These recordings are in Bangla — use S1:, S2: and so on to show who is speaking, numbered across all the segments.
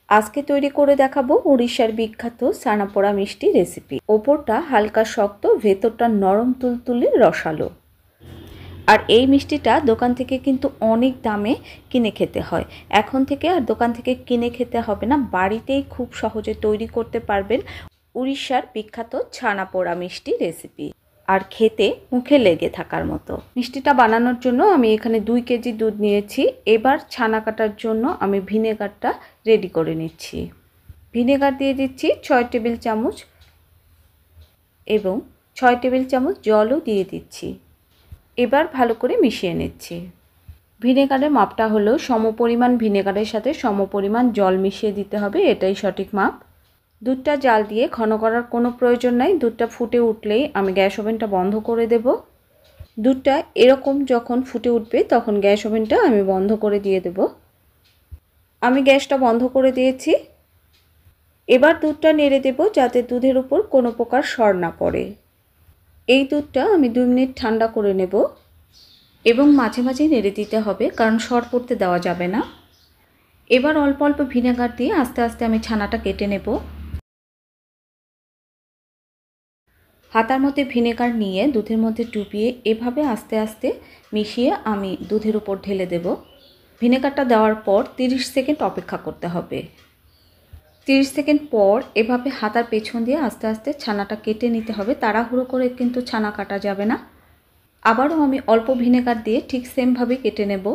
S1: আজকে তৈরি করে দেখাবো উড়িষ্যার বিখ্যাত ছানাপোড়া মিষ্টি রেসিপি। ওপরটা হালকা শক্ত, ভেতরটা নরম তুলতুলে রসালো। আর এই মিষ্টিটা দোকান থেকে কিন্তু অনেক দামে কিনে খেতে হয়। এখন থেকে আর দোকান থেকে কিনে খেতে হবে না, বাড়িতেই খুব সহজে তৈরি করতে পারবেন উড়িষ্যার বিখ্যাত ছানাপোড়া মিষ্টি রেসিপি। আর খেতে মুখে লেগে থাকার মতো। মিষ্টিটা বানানোর জন্য আমি এখানে 2 কেজি দুধ নিয়েছি। এবার ছানা কাটার জন্য আমি ভিনেগারটা রেডি করে নিচ্ছি। ভিনেগার দিয়ে দিচ্ছি 6 টেবিল চামচ এবং 6 টেবিল চামচ জলও দিয়ে দিচ্ছি। এবার ভালো করে মিশিয়ে নিচ্ছি। ভিনেগারের মাপটা হলো সমপরিমাণ ভিনেগারের সাথে সমপরিমাণ জল মিশিয়ে দিতে হবে, এটাই সঠিক মাপ। দুধটা জাল দিয়ে ঘন করার কোনো প্রয়োজন নাই। দুধটা ফুটে উঠলেই আমি গ্যাস ওভেনটা বন্ধ করে দেব। দুধটা এরকম যখন ফুটে উঠবে তখন গ্যাস ওভেনটা আমি বন্ধ করে দিয়ে দেব। আমি গ্যাসটা বন্ধ করে দিয়েছি। এবার দুধটা নেড়ে দেব যাতে দুধের উপর কোনো প্রকার সর না পড়ে। এই দুধটা আমি 2 মিনিট ঠান্ডা করে নেব এবং মাঝে মাঝে নেড়ে দিতে হবে, কারণ সর পড়তে দেওয়া যাবে না। এবার অল্প অল্প ভিনেগার দিয়ে আস্তে আস্তে আমি ছানাটা কেটে নেব। হাতার মধ্যে ভিনেগার নিয়ে দুধের মধ্যে ডুবিয়ে এভাবে আস্তে আস্তে মিশিয়ে আমি দুধের উপর ঢেলে দেব। ভিনেগারটা দেওয়ার পর 30 সেকেন্ড অপেক্ষা করতে হবে। 30 সেকেন্ড পর এভাবে হাতার পেছন দিয়ে আস্তে আস্তে ছানাটা কেটে নিতে হবে। তাড়াহুড়ো করে কিন্তু ছানা কাটা যাবে না। আবারও আমি অল্প ভিনেগার দিয়ে ঠিক সেমভাবে কেটে নেব।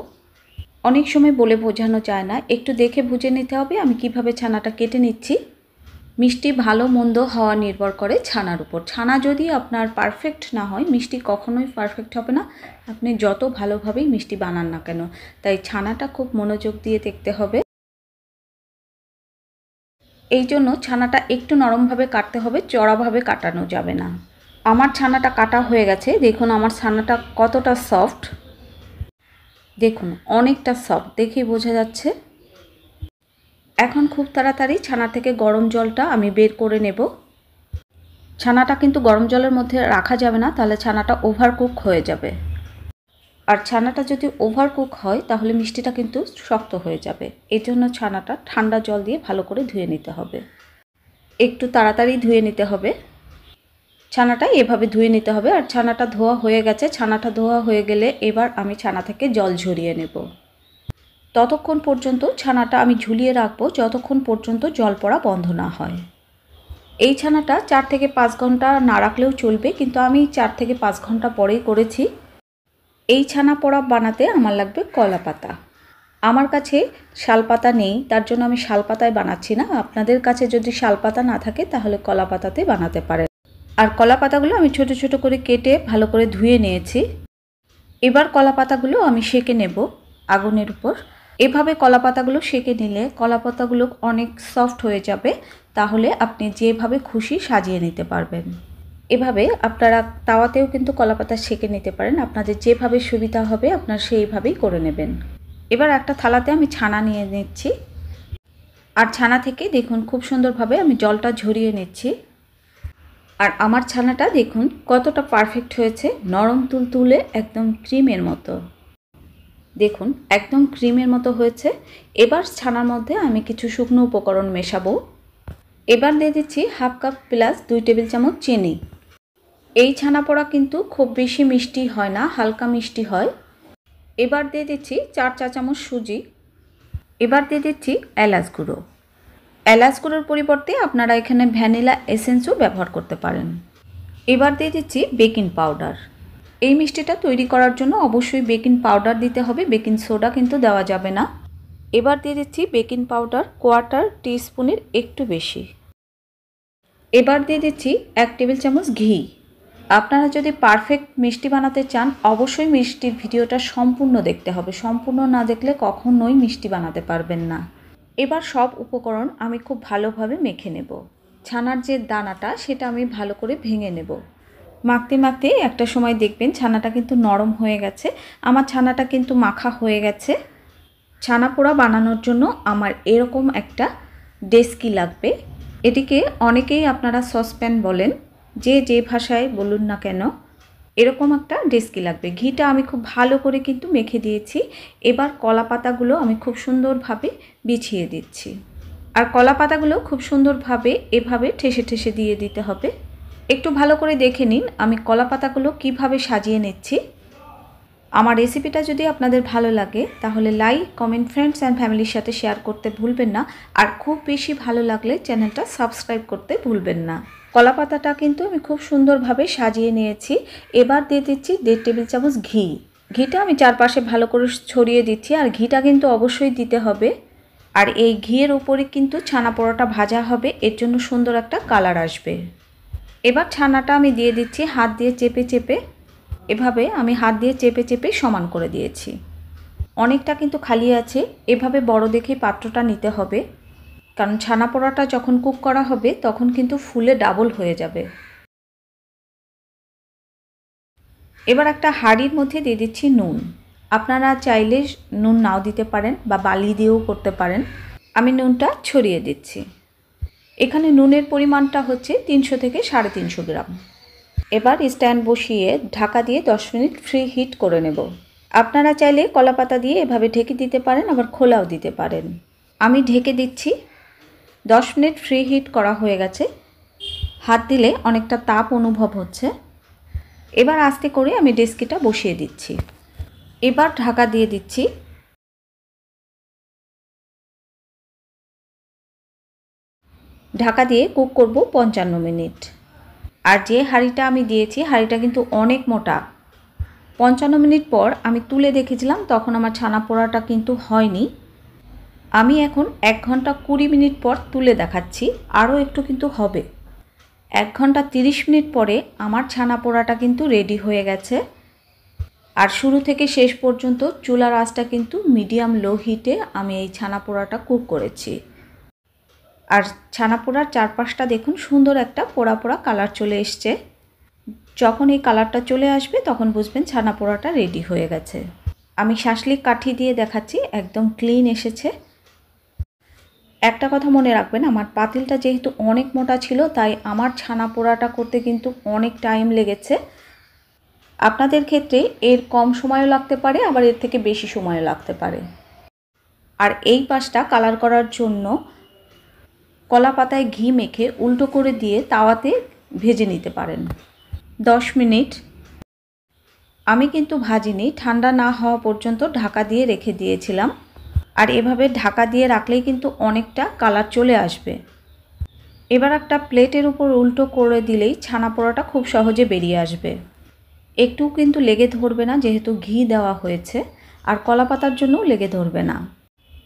S1: অনেক সময় বলে বোঝানো যায় না, একটু দেখে বুঝে নিতে হবে আমি কিভাবে ছানাটা কেটে নিচ্ছি। মিষ্টি ভালো মন্দ হওয়া নির্ভর করে ছানার উপর। ছানা যদি আপনার পারফেক্ট না হয়, মিষ্টি কখনোই পারফেক্ট হবে না, আপনি যত ভালোভাবেই মিষ্টি বানান না কেন। তাই ছানাটা খুব মনোযোগ দিয়ে দেখতে হবে। এই জন্য ছানাটা একটু নরমভাবে কাটতে হবে, চড়াভাবে কাটানো যাবে না। আমার ছানাটা কাটা হয়ে গেছে। দেখুন আমার ছানাটা কতটা সফট, দেখুন অনেকটা সফট, দেখেই বোঝা যাচ্ছে। এখন খুব তাড়াতাড়ি ছানা থেকে গরম জলটা আমি বের করে নেব। ছানাটা কিন্তু গরম জলের মধ্যে রাখা যাবে না, তাহলে ছানাটা ওভারকুক হয়ে যাবে। আর ছানাটা যদি ওভারকুক হয় তাহলে মিষ্টিটা কিন্তু শক্ত হয়ে যাবে। এই জন্য ছানাটা ঠান্ডা জল দিয়ে ভালো করে ধুয়ে নিতে হবে। একটু তাড়াতাড়ি ধুয়ে নিতে হবে। ছানাটা এভাবে ধুয়ে নিতে হবে। আর ছানাটা ধোয়া হয়ে গেছে। ছানাটা ধোয়া হয়ে গেলে এবার আমি ছানা থেকে জল ঝরিয়ে নেব। ততক্ষণ পর্যন্ত ছানাটা আমি ঝুলিয়ে রাখবো যতক্ষণ পর্যন্ত জল পড়া বন্ধ না হয়। এই ছানাটা 4 থেকে 5 ঘন্টা না রাখলেও চলবে, কিন্তু আমি 4 থেকে 5 ঘন্টা পরেই করেছি। এই ছানা পোড়া বানাতে আমার লাগবে কলা পাতা। আমার কাছে শালপাতা নেই, তার জন্য আমি শালপাতায় বানাচ্ছি না। আপনাদের কাছে যদি শালপাতা না থাকে তাহলে কলা পাতাতে বানাতে পারেন। আর কলা পাতাগুলো আমি ছোট ছোট করে কেটে ভালো করে ধুয়ে নিয়েছি। এবার কলা পাতাগুলো আমি সেঁকে নেব আগুনের উপর। এভাবে কলা পাতাগুলো সেঁকে নিলে কলা পাতাগুলো অনেক সফট হয়ে যাবে, তাহলে আপনি যেভাবে খুশি সাজিয়ে নিতে পারবেন। এভাবে আপনারা তাওয়াতেও কিন্তু কলা পাতা সেঁকে নিতে পারেন। আপনাদের যেভাবে সুবিধা হবে আপনারা সেইভাবেই করে নেবেন। এবার একটা থালাতে আমি ছানা নিয়ে নিচ্ছি। আর ছানা থেকে দেখুন খুব সুন্দরভাবে আমি জলটা ঝরিয়ে নিচ্ছি। আর আমার ছানাটা দেখুন কতটা পারফেক্ট হয়েছে, নরম তুলতুলে একদম ক্রিমের মতো। দেখুন একদম ক্রিমের মতো হয়েছে। এবার ছানার মধ্যে আমি কিছু শুকনো উপকরণ মেশাবো। এবার দিয়ে দিচ্ছি 1/2 কাপ প্লাস 2 টেবিল চামচ চিনি। এই ছানা পোড়া কিন্তু খুব বেশি মিষ্টি হয় না, হালকা মিষ্টি হয়। এবার দিয়ে দিচ্ছি 4 চা চামচ সুজি। এবার দিয়ে দিচ্ছি এলাচ গুঁড়ো। এলাচ গুঁড়োর পরিবর্তে আপনারা এখানে ভ্যানিলা এসেন্সও ব্যবহার করতে পারেন। এবার দিয়ে দিচ্ছি বেকিং পাউডার। এই মিষ্টিটা তৈরি করার জন্য অবশ্যই বেকিং পাউডার দিতে হবে, বেকিং সোডা কিন্তু দেওয়া যাবে না। এবার দিয়ে দিচ্ছি বেকিং পাউডার 1/4 টিস্পুনের একটু বেশি। এবার দিয়ে দিচ্ছি 1 টেবিল চামচ ঘি। আপনারা যদি পারফেক্ট মিষ্টি বানাতে চান অবশ্যই মিষ্টির ভিডিওটা সম্পূর্ণ দেখতে হবে। সম্পূর্ণ না দেখলে কখনোই মিষ্টি বানাতে পারবেন না। এবার সব উপকরণ আমি খুব ভালোভাবে মেখে নেব। ছানার যে দানাটা সেটা আমি ভালো করে ভেঙে নেব। মাখতে মাখতে একটা সময় দেখবেন ছানাটা কিন্তু নরম হয়ে গেছে। আমার ছানাটা কিন্তু মাখা হয়ে গেছে। ছানা পোড়া বানানোর জন্য আমার এরকম একটা ডেস্কি লাগবে। এটিকে অনেকেই আপনারা সসপ্যান বলেন, যে যে ভাষায় বলুন না কেন, এরকম একটা ডেস্কি লাগবে। ঘিটা আমি খুব ভালো করে কিন্তু মেখে দিয়েছি। এবার কলা পাতাগুলো আমি খুব সুন্দরভাবে বিছিয়ে দিচ্ছি। আর কলা পাতাগুলো খুব সুন্দরভাবে এভাবে ঠেসে ঠেসে দিয়ে দিতে হবে। একটু ভালো করে দেখে নিন আমি কলা পাতাগুলো কীভাবে সাজিয়ে নিচ্ছি। আমার রেসিপিটা যদি আপনাদের ভালো লাগে তাহলে লাইক, কমেন্ট, ফ্রেন্ডস অ্যান্ড ফ্যামিলির সাথে শেয়ার করতে ভুলবেন না। আর খুব বেশি ভালো লাগলে চ্যানেলটা সাবস্ক্রাইব করতে ভুলবেন না। কলা পাতাটা কিন্তু আমি খুব সুন্দরভাবে সাজিয়ে নিয়েছি। এবার দিয়ে দিচ্ছি 1.5 টেবিল চামচ ঘি। ঘিটা আমি চারপাশে ভালো করে ছড়িয়ে দিচ্ছি, আর ঘিটা কিন্তু অবশ্যই দিতে হবে। আর এই ঘিয়ের উপরে কিন্তু ছানা পোড়াটা ভাজা হবে, এর জন্য সুন্দর একটা কালার আসবে। এবার ছানাটা আমি দিয়ে দিচ্ছি হাত দিয়ে চেপে চেপে। এভাবে আমি হাত দিয়ে চেপে চেপে সমান করে দিয়েছি। অনেকটা কিন্তু খালি আছে, এভাবে বড় দেখে পাত্রটা নিতে হবে, কারণ ছানা পোড়াটা যখন কুক করা হবে তখন কিন্তু ফুলে ডাবল হয়ে যাবে। এবার একটা হাঁড়ির মধ্যে দিয়ে দিচ্ছি নুন। আপনারা চাইলে নুন নাও দিতে পারেন বা বালি দিয়েও করতে পারেন। আমি নুনটা ছড়িয়ে দিচ্ছি। এখানে নুনের পরিমাণটা হচ্ছে 300 থেকে 350 গ্রাম। এবার স্ট্যান্ড বসিয়ে ঢাকা দিয়ে 10 মিনিট ফ্রি হিট করে নেব। আপনারা চাইলে কলাপাতা দিয়ে এভাবে ঢেকে দিতে পারেন, আবার খোলাও দিতে পারেন। আমি ঢেকে দিচ্ছি। 10 মিনিট ফ্রি হিট করা হয়ে গেছে। হাত দিলে অনেকটা তাপ অনুভব হচ্ছে। এবার আস্তে করে আমি ডেস্কিটা বসিয়ে দিচ্ছি। এবার ঢাকা দিয়ে দিচ্ছি। ঢাকা দিয়ে কুক করব 55 মিনিট। আর যে হাঁড়িটা আমি দিয়েছি হাঁড়িটা কিন্তু অনেক মোটা। 55 মিনিট পর আমি তুলে দেখেছিলাম, তখন আমার ছানা পোড়াটা কিন্তু হয়নি। আমি এখন 1 ঘন্টা 20 মিনিট পর তুলে দেখাচ্ছি, আরও একটু কিন্তু হবে। 1 ঘন্টা 30 মিনিট পরে আমার ছানা পোড়াটা কিন্তু রেডি হয়ে গেছে। আর শুরু থেকে শেষ পর্যন্ত চুলার আঁচটা কিন্তু মিডিয়াম লো হিটে আমি এই ছানা পোড়াটা কুক করেছি। আর ছানা পোড়ার চারপাশটা দেখুন সুন্দর একটা পোড়া পোড়া কালার চলে এসছে। যখন এই কালারটা চলে আসবে তখন বুঝবেন ছানা পোড়াটা রেডি হয়ে গেছে। আমি শাঁসলিক কাঠি দিয়ে দেখাচ্ছি, একদম ক্লিন এসেছে। একটা কথা মনে রাখবেন, আমার পাতিলটা যেহেতু অনেক মোটা ছিল তাই আমার ছানা পোড়াটা করতে কিন্তু অনেক টাইম লেগেছে। আপনাদের ক্ষেত্রে এর কম সময়ও লাগতে পারে, আবার এর থেকে বেশি সময়ও লাগতে পারে। আর এই পাশটা কালার করার জন্য কলা পাতায় ঘি মেখে উল্টো করে দিয়ে তাওয়াতে ভেজে নিতে পারেন। 10 মিনিট আমি কিন্তু ভাজিনি, ঠান্ডা না হওয়া পর্যন্ত ঢাকা দিয়ে রেখে দিয়েছিলাম। আর এভাবে ঢাকা দিয়ে রাখলেই কিন্তু অনেকটা কালার চলে আসবে। এবার একটা প্লেটের উপর উল্টো করে দিলেই ছানা পোড়াটা খুব সহজে বেরিয়ে আসবে। একটু কিন্তু লেগে ধরবে না, যেহেতু ঘি দেওয়া হয়েছে। আর কলা পাতার জন্যও লেগে ধরবে না।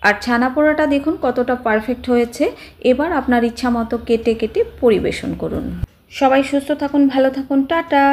S1: আর ছানা পোড়াটা দেখুন কতটা পারফেক্ট হয়েছে। এবার আপনার ইচ্ছা মতো কেটে কেটে পরিবেশন করুন। সবাই সুস্থ থাকুন, ভালো থাকুন, টাটা।